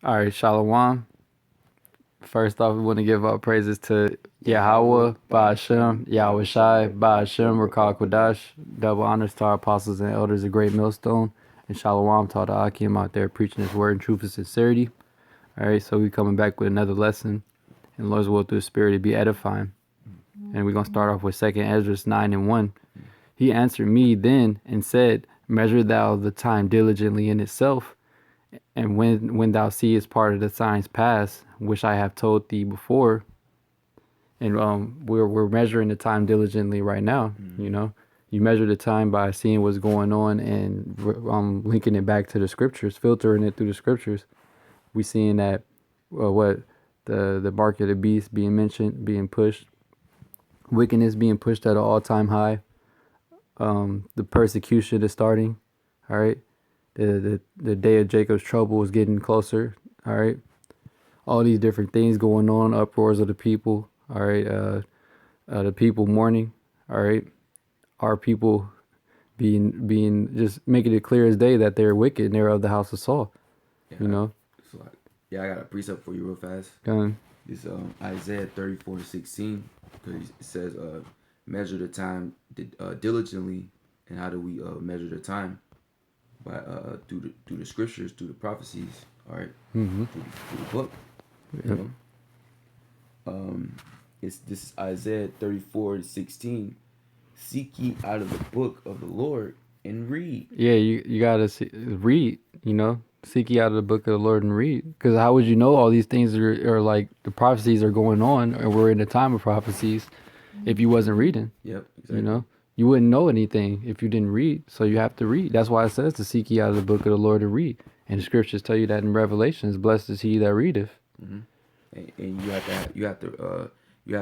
All right, Shalom. First off, we want to give our praises to Yahweh, Ba'ashem, Yahweh Shai, Ba'ashem, Rakal Kodash. Double honors to our apostles and elders of Great Millstone. And Shalom to all the Akim out there preaching his word in truth and sincerity. All right, so we coming back with another lesson. And Lord's will through the Spirit to be edifying. And we're going to start off with 2nd Ezra 9:1. He answered me then and said, Measure thou the time diligently in itself, and when thou seest part of the signs pass, which I have told thee before, and we're measuring the time diligently right now. You know, you measure the time by seeing what's going on and linking it back to the scriptures, filtering it through the scriptures. We seeing that what the mark of the beast being mentioned, being pushed, wickedness being pushed at an all-time high. The persecution is starting. All right, the day of Jacob's trouble is getting closer. All right, all these different things going on, uproars of the people. All right, the people mourning. All right, our people being just making it clear as day that they're wicked and they're of the house of Saul. Yeah, You know, so I got a precept for you real fast. done. It's Isaiah 34:16, because it says, measure the time diligently. And how do we measure the time? By through the scriptures, through the prophecies, all right? Through the book, you Yep. know. It's this Isaiah 34:16. Seek ye out of the book of the Lord and read. Yeah, you gotta read. You know, seek ye out of the book of the Lord and read. Because how would you know all these things are like the prophecies are going on, and we're in the time of prophecies, if you wasn't reading? Yep, You exactly. know, you wouldn't know anything if you didn't read. So you have to read. That's why it says to seek ye out of the book of the Lord and read. And the scriptures tell you that in Revelations, blessed is he that readeth. And you have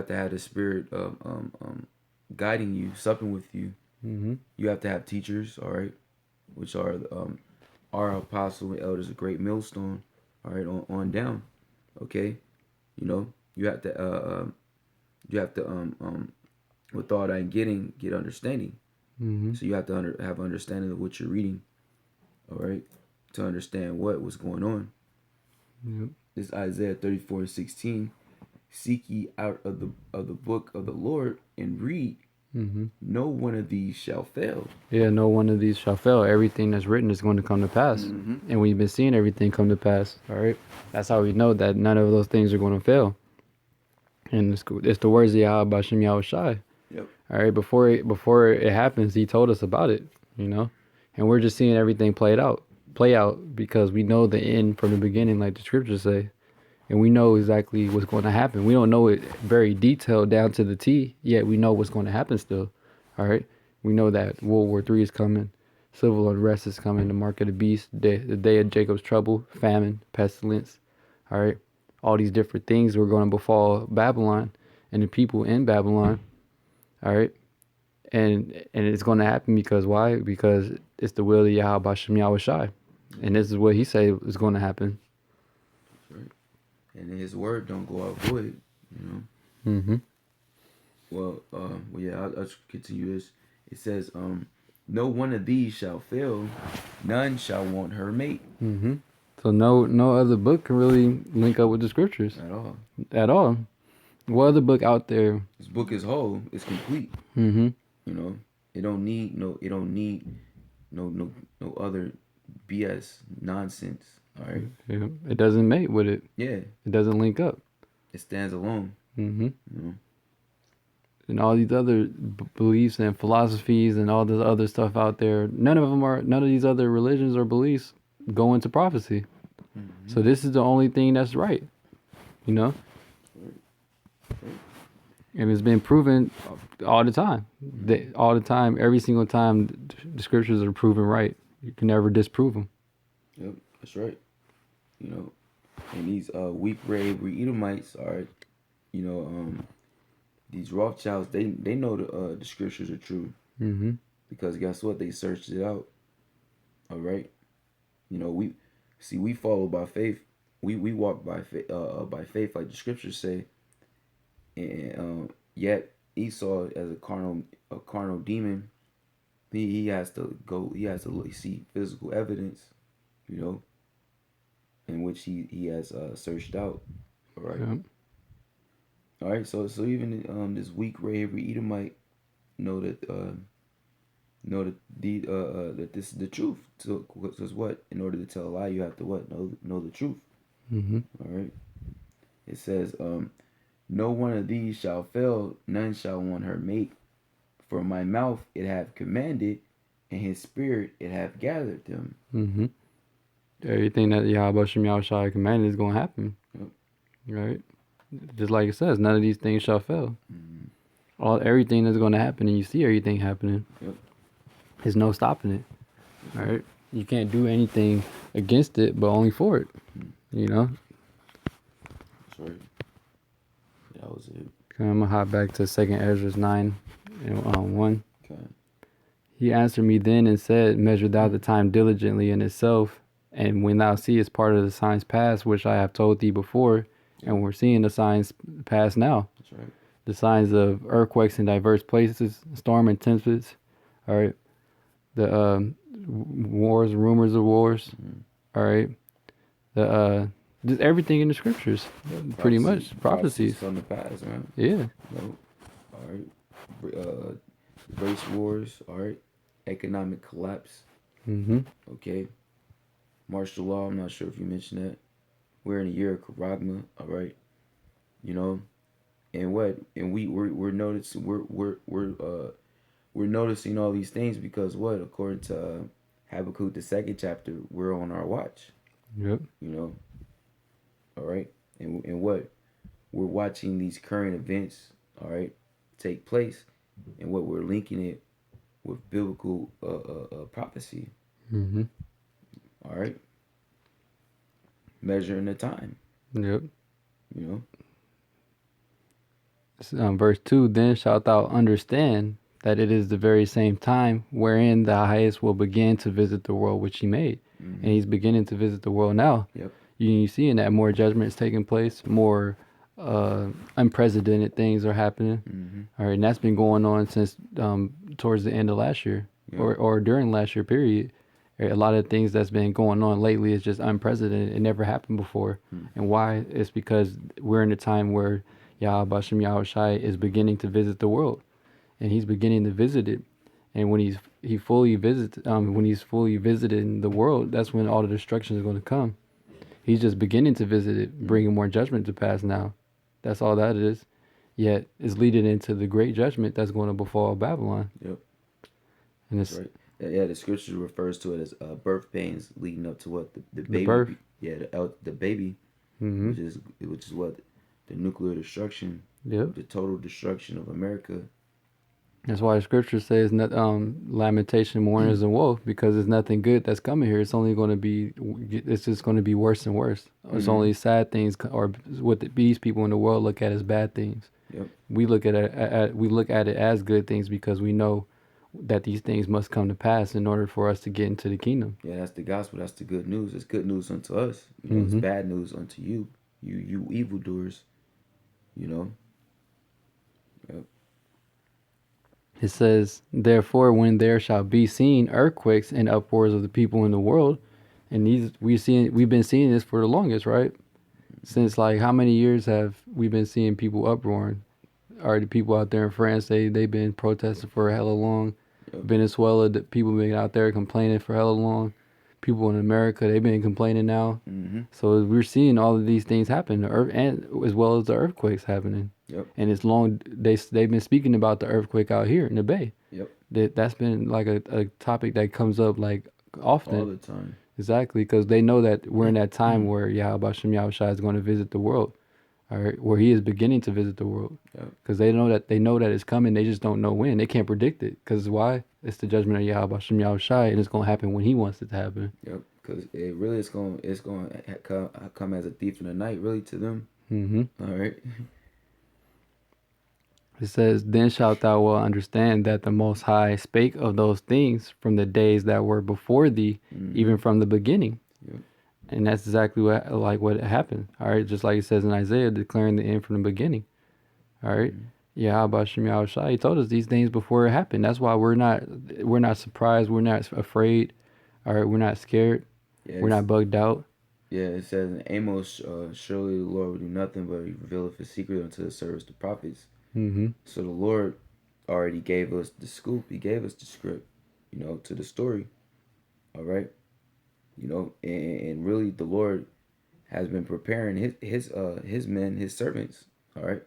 to have the spirit of guiding you, supping with you. You have to have teachers, all right, which are our apostle and elders of Great Millstone, all right, on down, okay. You know, you have to with all that getting, get understanding. So you have to have understanding of what you're reading, all right, to understand what was going on. Yep. This Isaiah 34:16. Seek ye out of the book of the Lord and read. No one of these shall fail. Yeah, no one of these shall fail. Everything that's written is going to come to pass. And we've been seeing everything come to pass. All right. That's how we know that none of those things are going to fail. And it's the words of Yahweh Bashem Yahweh Shai. Yep. All right. Before it happens, he told us about it, you know? And we're just seeing everything play out because we know the end from the beginning, like the scriptures say. And we know exactly what's going to happen. We don't know it very detailed down to the T, yet we know what's going to happen still. All right. We know that World War III is coming, civil unrest is coming, the mark of the beast, the day of Jacob's trouble, famine, pestilence. All right. All these different things were going to befall Babylon and the people in Babylon. All right. And it's going to happen because why? Because it's the will of Yahweh Bashem Yahweh Shai. And this is what he said is going to happen. Right. And his word don't go out void, you know. Mm-hmm. Well, yeah, I'll continue this. It says, no one of these shall fail, none shall want her mate. Mm-hmm. So no other book can really link up with the scriptures At all. at all. What other book out there? This book is whole, it's complete. Mm-hmm. You know, it don't need no other BS nonsense. All right. Yeah, it doesn't mate with it. Yeah, It doesn't link up. it stands alone. Mm-hmm. You know. And all these other beliefs and philosophies and all this other stuff out there, none of these other religions or beliefs go into prophecy. So this is the only thing that's right, you know? And it's been proven all the time. All the time, every single time, the scriptures are proven right. You can never disprove them. Yep, that's right. You know, and these weak ray Edomites are, you know, these Rothschilds. They know the scriptures are true, Mm-hmm. because guess what? They searched it out. All right. You know, we follow by faith. We walk by faith, like the scriptures say. And yet Esau, as a carnal demon, he has to go. He has to see physical evidence. You know, in which he has searched out. All right. Yep. All right. So even this weak Rahab Edomite know that that this is the truth. So because what? In order to tell a lie, you have to what? Know the truth. Mm-hmm. All right. It says, no one of these shall fail, none shall want her make. For my mouth it have commanded, and his spirit it have gathered them. Mm-hmm. Everything that Yahweh Shem Yahushua commanded is going to happen. Yep. Right? Just like it says, none of these things shall fail. Mm-hmm. Everything that's going to happen, and you see everything happening. Yep. There's no stopping it. All right? You can't do anything against it, but only for it. You know? That's right. That was it. Okay, I'm going to hop back to 2nd Ezra 9 and 1. Okay. He answered me then and said, measure thou the time diligently in itself, and when thou seest part of the signs past, which I have told thee before, and we're seeing the signs pass now. That's right. The signs of earthquakes in diverse places, storm and tempests, all right. The wars, rumors of wars, all right. The just everything in the scriptures, pretty much prophecies from the past, man. Yeah. All right. Race wars. All right. Economic collapse. Mm-hmm. Okay. Martial law. I'm not sure if you mentioned that. We're in a year of Karagma. All right. You know, and what? And we're noticing we're noticing all these things because what? According to Habakkuk the 2nd chapter, we're on our watch. Yep. You know. All right. And what? We're watching these current events. All right. Take place, and what we're linking it with biblical prophecy. Mm-hmm. All right. Measuring the time. Yep. You know. Verse 2, then shalt thou understand that it is the very same time wherein the highest will begin to visit the world which he made. Mm-hmm. And he's beginning to visit the world now. Yep. You see in that more judgment is taking place, more unprecedented things are happening. Mm-hmm. All right, and that's been going on since towards the end of last year. Yep. or during last year period. A lot of things that's been going on lately is just unprecedented. It never happened before. And why? It's because we're in a time where Yahweh Shem Yahushai is beginning to visit the world, and he's beginning to visit it. And when he's fully visited the world, that's when all the destruction is going to come. He's just beginning to visit it, bringing more judgment to pass now. That's all that is. Yet it's leading into the great judgment that's going to befall Babylon. Yep. And that's right. Yeah, the scripture refers to it as birth pains leading up to what the baby. The birth. Yeah, the baby, mm-hmm. which is what the nuclear destruction. Yep. The total destruction of America. That's why the scripture says lamentation, mourners, and woe, because there's nothing good that's coming here. It's only going to be, it's just going to be worse and worse. Mm-hmm. It's only sad things, or what these people in the world look at as bad things. Yep. We look at it as good things because we know that these things must come to pass in order for us to get into the kingdom. Yeah, that's the gospel. That's the good news. It's good news unto us. You know, mm-hmm. It's bad news unto you evildoers. You know. Yep. It says, therefore, when there shall be seen earthquakes and uproars of the people in the world, and we've been seeing this for the longest, right? Since like how many years have we been seeing people uproaring? Or the people out there in France, they've been protesting for hella long. Yep. Venezuela, the people been out there complaining for hella long. People in America, they've been complaining now. Mm-hmm. So we're seeing all of these things happen, and as well as the earthquakes happening. Yep. And it's long. They've been speaking about the earthquake out here in the Bay. Yep. That's been like a topic that comes up like often. All the time. Exactly, because they know that we're in that time where Yahweh Shem Yahushua is going to visit the world. All right, where he is beginning to visit the world, because they know that it's coming. They just don't know when. They can't predict it, because why? It's the judgment of Yahweh Shem Yahushai, and it's gonna happen when he wants it to happen. Yep, because it really is going to come as a thief in the night, really, to them. Mm-hmm. All right. It says, "Then shalt thou well understand that the Most High spake of those things from the days that were before thee, even from the beginning." Yep. And that's exactly what happened. All right, just like it says in Isaiah, declaring the end from the beginning. All right, Yahweh Shem Yahushua, he told us these things before it happened. That's why we're not surprised. We're not afraid. All right, we're not scared. Yeah, we're not bugged out. Yeah, it says in Amos, surely the Lord will do nothing but he revealeth his secret unto the servants, the prophets. Mm-hmm. So the Lord already gave us the scoop. He gave us the script, to the story. All right. And really the Lord has been preparing his men, his servants. All right.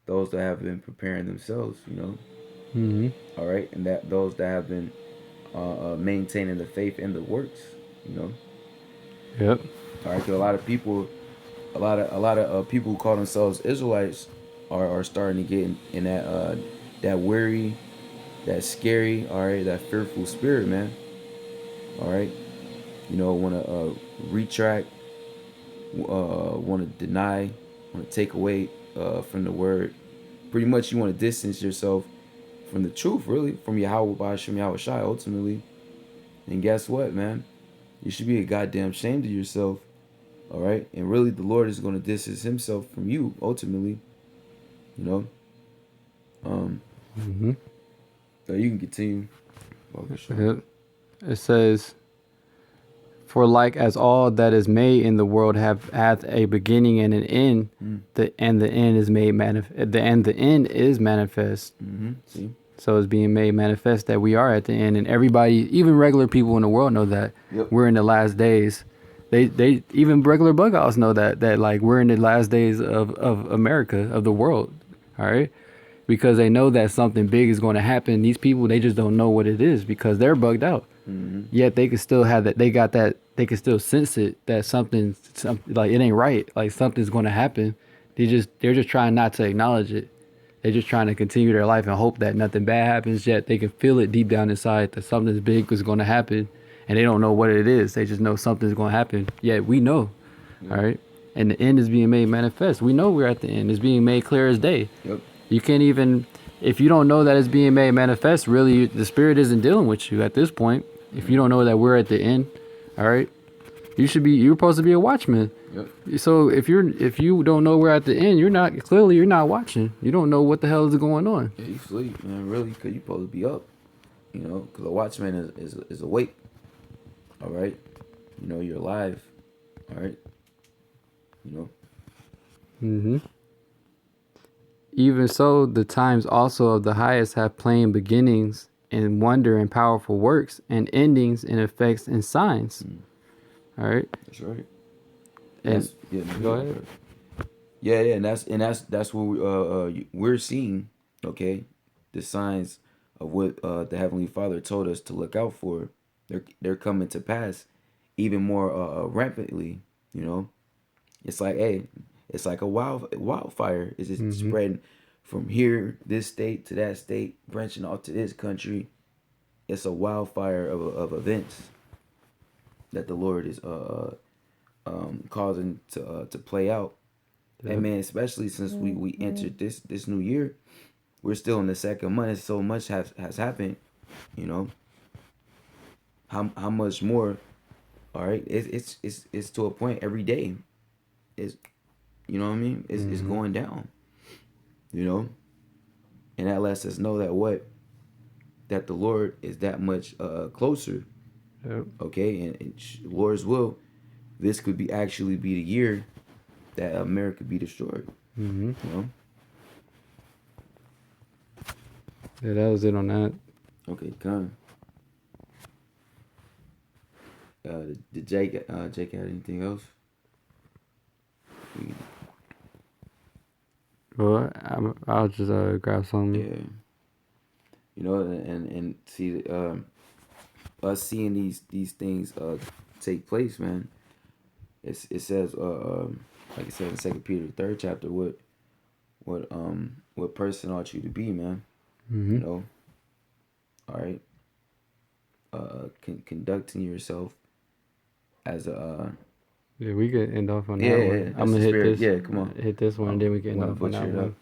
Those that have been preparing themselves, Mm-hmm. all right, and that those that have been maintaining the faith and the works, you know. Yep. All right, 'cause a lot of people, a lot of people who call themselves Israelites are starting to get in that weary, that scary, all right, that fearful spirit, man. All right, want to retract, want to deny, want to take away from the word. Pretty much, you want to distance yourself from the truth, really, from Yahweh Ba'ashem Yahweh Shai, ultimately. And guess what, man? You should be a goddamn ashamed of yourself, all right? And really, the Lord is going to distance himself from you, ultimately, you know? Mm-hmm. So you can continue. Yep. It says, "For like as all that is made in the world hath a beginning and an end, the end is made manifest. The end is manifest. See? So it's being made manifest that we are at the end, and everybody, even regular people in the world, know that Yep. we're in the last days. They even regular bug outs know that like we're in the last days of America, of the world. All right." Because they know that something big is going to happen. These people, they just don't know what it is because they're bugged out. Yet they can still have that. They got that. They can still sense it that something like it ain't right. Like something's going to happen. They're just trying not to acknowledge it. They're just trying to continue their life and hope that nothing bad happens. Yet they can feel it deep down inside that something big is going to happen, and they don't know what it is. They just know something's going to happen. Yet we know, all right. And the end is being made manifest. We know we're at the end. It's being made clear as day. Yep. You can't even, if you don't know that it's being made manifest, really, the spirit isn't dealing with you at this point. If you don't know that we're at the end, all right, you're supposed to be a watchman. Yep. So if you don't know we're at the end, you're not watching. You don't know what the hell is going on. Yeah, you sleep, man, really, because you're supposed to be up, because a watchman is awake, all right? You're alive, all right? Mm-hmm. Even so, the times also of the highest have plain beginnings and wonder and powerful works and endings and effects and signs. All right. That's right. And go ahead. ahead. Yeah, and that's what we're seeing, okay? The signs of what the Heavenly Father told us to look out for. They're coming to pass even more rampantly, It's like, hey, it's like a wildfire. It's just spreading from here, this state to that state, branching off to this country. It's a wildfire of events that the Lord is causing to play out. And man, especially since we entered this new year, we're still in the second month. So much has happened, How much more? All right, it's to a point every day. It's what I mean. It's going down. And that lets us know that the Lord is that much closer. Yep. Okay, and Lord's will, this could actually be the year that America be destroyed. Mm-hmm. Yeah, that was it on that. Okay, come. Did Jake have anything else? Well, I'll just grab some. Yeah. And see us seeing these things take place, man. It says like it said in 2 Peter 3rd chapter, what person ought you to be, man. Mm-hmm. All right. Conducting yourself as a Yeah, we could end off on that Yeah, one. I'm gonna hit spirit. this. Yeah, come on. Hit this one, and then we can end Wanna off on that butcher it one. up.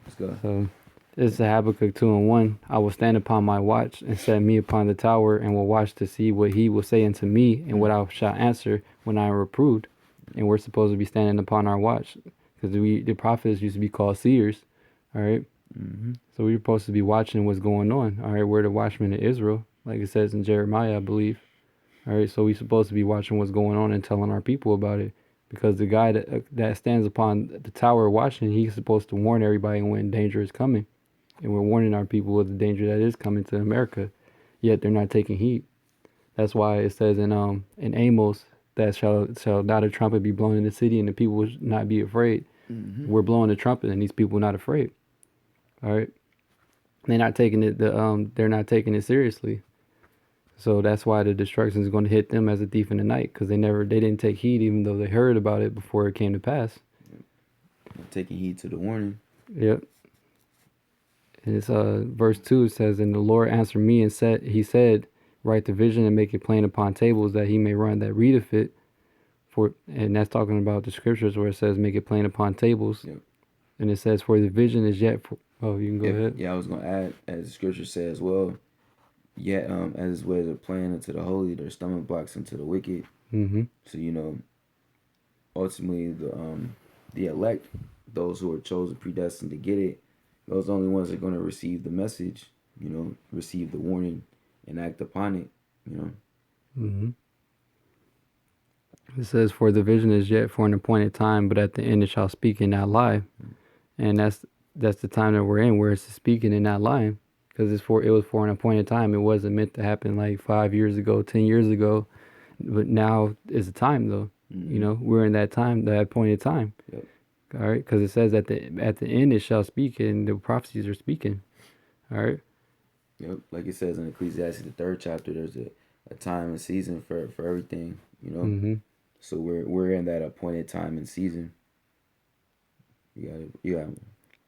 Let's go. So, this is Habakkuk 2:1. I will stand upon my watch and set me upon the tower, and will watch to see what he will say unto me, and what I shall answer when I am reproved. And we're supposed to be standing upon our watch, because the prophets used to be called seers. All right. So we're supposed to be watching what's going on. All right, we're the watchmen of Israel, like it says in Jeremiah, I believe. All right, so we're supposed to be watching what's going on and telling our people about it. because the guy that stands upon the tower watching, he's supposed to warn everybody when danger is coming, and we're warning our people of the danger that is coming to America, yet they're not taking heed. That's why it says in Amos that shall not a trumpet be blown in the city and the people will not be afraid. We're blowing the trumpet and these people are not afraid. All right, they're not taking it. They're not taking it seriously. So that's why the destruction is going to hit them as a thief in the night, because they didn't take heed, even though they heard about it before it came to pass. Taking heed to the warning. Yep. And it's verse 2, it says, "And the Lord answered me and he said, write the vision and make it plain upon tables, that he may run that readeth it." And that's talking about the scriptures where it says, make it plain upon tables. Yep. And it says, for the vision is yet oh, you can go ahead. Yeah, I was gonna add, as the scripture says, well, yet as ways are plain unto the holy, their stomach blocks unto the wicked. Mm-hmm. So ultimately the elect, those who are chosen, predestined to get it, those are the only ones that are going to receive the message, receive the warning and act upon it, Mm-hmm. It says, for the vision is yet for an appointed time, but at the end it shall speak and not lie. And that's the time that we're in, where it's speaking and not lying, because it was for an appointed time. It wasn't meant to happen like 5 years ago, 10 years ago, but now is the time though. Mm-hmm. We're in that time, that appointed time. Yep. All right, because it says at the end it shall speak, and the prophecies are speaking. All right. Yep. Like it says in Ecclesiastes, the 3rd chapter, there's a time and season for everything. Mm-hmm. So we're in that appointed time and season. You got it. Yeah.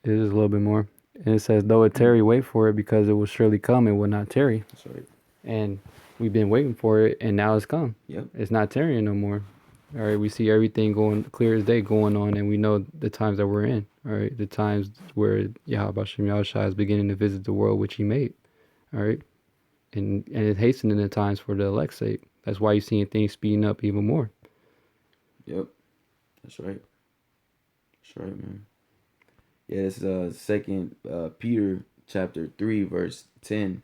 It is a little bit more, and it says, though it tarry, wait for it, because it will surely come and will not tarry. That's right. And we've been waiting for it, and now it's come. Yep. It's not tarrying no more. All right, we see everything going clear as day going on, and we know the times that we're in. All right, the times where Yahweh Shem Yahushua is beginning to visit the world which He made. All right, and it's hastening the times for the elect's sake. That's why you're seeing things speeding up even more. Yep, that's right. That's right, man. Yeah, it's 2 Peter chapter 3 verse 10.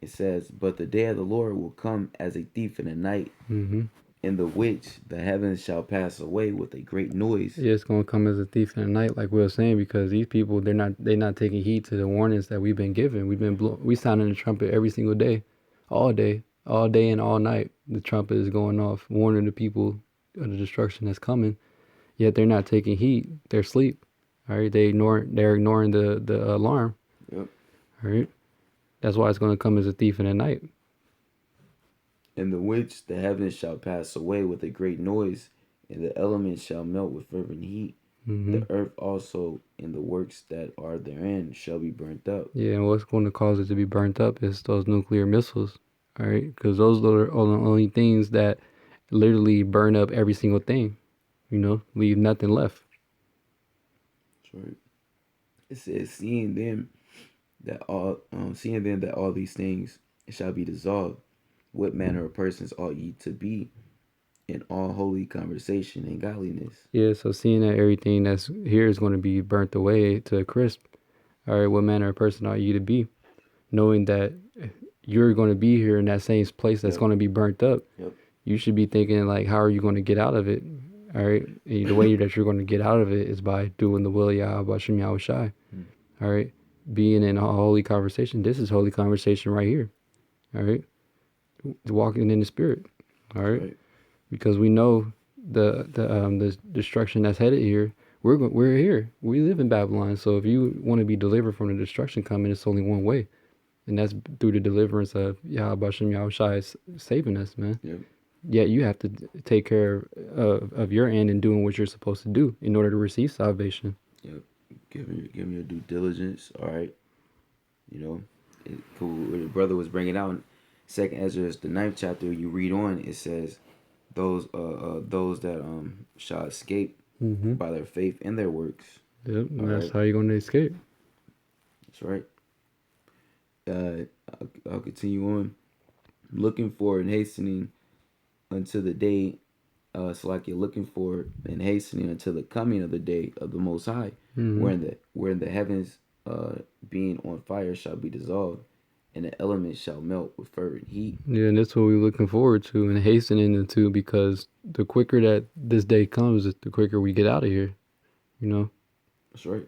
It says, "But the day of the Lord will come as a thief in the night." Mm-hmm. In the which the heavens shall pass away with a great noise. Yeah, it's gonna come as a thief in the night, like we were saying, because these people they're not taking heed to the warnings that we've been given. We sounding the trumpet every single day, all day and all night. The trumpet is going off, warning the people of the destruction that's coming. Yet they're not taking heed. They're asleep. All right, they're ignoring the alarm. Yep. All right, that's why it's gonna come as a thief in the night. In the which the heavens shall pass away with a great noise, and the elements shall melt with fervent heat. Mm-hmm. The earth also and the works that are therein shall be burnt up. Yeah, and what's going to cause it to be burnt up is those nuclear missiles. All right, because those are the only things that literally burn up every single thing. Leave nothing left. That's right. It says, seeing then that all these things shall be dissolved, what manner of persons ought ye to be in all holy conversation and godliness? Yeah, so seeing that everything that's here is going to be burnt away to a crisp. All right, what manner of person ought you to be, knowing that you're going to be here in that same place that's going to be burnt up. Yep. You should be thinking like, how are you going to get out of it? All right, and the way that you're going to get out of it is by doing the will of Yahweh Shem Yahushai. All right, being in a holy conversation. This is holy conversation right here. All right, walking in the spirit. All right, because we know the destruction that's headed here. We're here. We live in Babylon. So if you want to be delivered from the destruction coming, it's only one way, and that's through the deliverance of Yahweh Shem Yahushai saving us, man. Yep. Yet you have to take care of your end and doing what you're supposed to do in order to receive salvation. Yep. Give me your due diligence. All right. Cool. What the brother was bringing out in 2nd Ezra, the 9th chapter. You read on. It says, those that shall escape by their faith and their works. Yep. And that's how you're going to escape. That's right. I'll continue on. Looking for and hastening until the day, like you're looking for and hastening until the coming of the day of the Most High, wherein the heavens being on fire shall be dissolved, and the elements shall melt with fervent heat. Yeah, and that's what we're looking forward to and hastening into, because the quicker that this day comes, the quicker we get out of here. You know, That's right.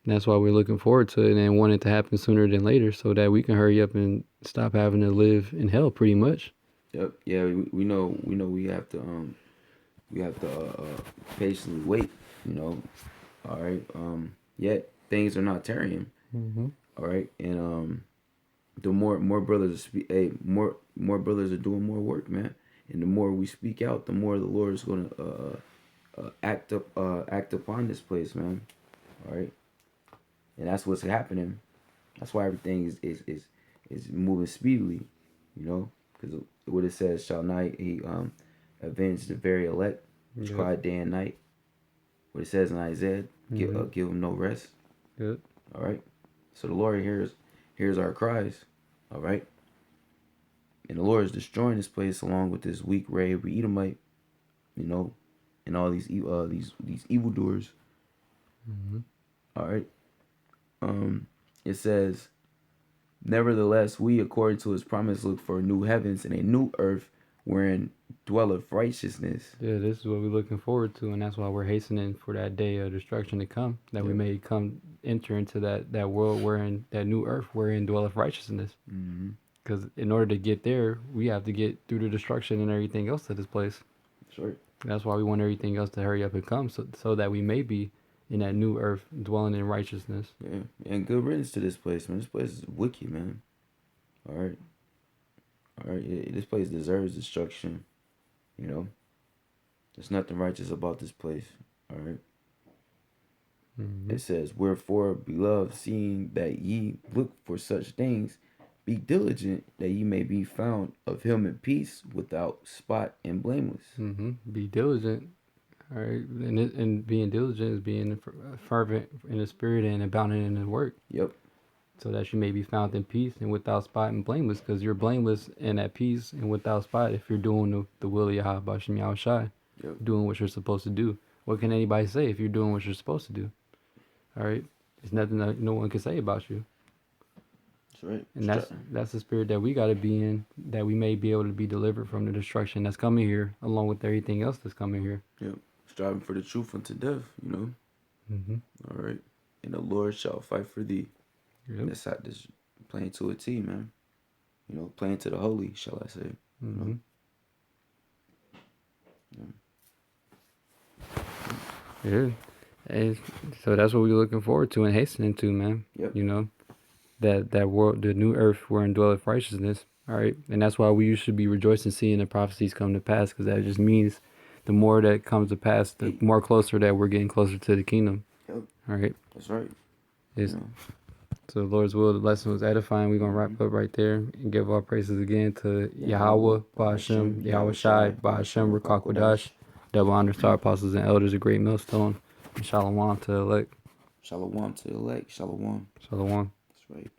that's why we're looking forward to it and want it to happen sooner than later, so that we can hurry up and stop having to live in hell, pretty much. Yep. Yeah, we know we have to patiently wait. You know. All right. Yet things are not tarrying. Mm-hmm. All right, and the more brothers more brothers are doing more work, man. And the more we speak out, the more the Lord is gonna act upon this place, man. All right, and that's what's happening. That's why everything is moving speedily, you know, because what it says, shall not he avenge the very elect, which Yep. cry day and night. What it says in Isaiah, give them no rest. Good. All right, so the Lord hears our cries. All right, and the Lord is destroying this place along with this weak Rahab Edomite, you know, and all these these evildoers. Mm-hmm. All right, it says, nevertheless, we, according to his promise, look for new heavens and a new earth wherein dwelleth righteousness. Yeah, this is what we're looking forward to, and that's why we're hastening for that day of destruction to come, that we Yep. may enter into that world wherein, that new earth wherein dwelleth righteousness. Mm-hmm. Because in order to get there, we have to get through the destruction and everything else to this place. That's right. That's why we want everything else to hurry up and come, so that we may be in that new earth dwelling in righteousness. Yeah, and good riddance to this place, man. This place is wicked, man. All right. This place deserves destruction. You know, there's nothing righteous about this place. All right. Mm-hmm. It says, wherefore, beloved, seeing that ye look for such things, be diligent that ye may be found of him in peace, without spot and blameless. Mm-hmm. Be diligent. All right, and being diligent is being fervent in the spirit and abounding in the work, Yep. so that you may be found in peace and without spot and blameless. Because you're blameless and at peace and without spot if you're doing the will of Yahweh Bashem Yahushai, Yep. doing what you're supposed to do. What can anybody say if you're doing what you're supposed to do? All right, there's nothing that no one can say about you. That's right. And that's the spirit that we got to be in, that we may be able to be delivered from the destruction that's coming here, along with everything else that's coming here. Yep. Striving for the truth unto death, you know. Mm-hmm. All right. And the Lord shall fight for thee. Yep. That's how this playing to a T, man. You know, playing to the holy, shall I say. Mm-hmm. Yeah. And so that's what we're looking forward to and hastening to, man. Yep. You know, that world, the new earth wherein dwelleth righteousness. All right. And that's why we should be rejoicing seeing the prophecies come to pass, because that just means the more that comes to pass, the more closer that we're getting closer to the kingdom. Yep. All right. That's right. It's, Yeah. So the Lord's will, the lesson was edifying. We're going to wrap up right there and give our praises again to Yahweh, Ba'ashem, Yahweh Shai, Ba'ashem, Rakakwadash. Double honors to our apostles and elders, a great millstone. And shalom to the elect. Shalom to the elect. Shalom. Shalom. That's right.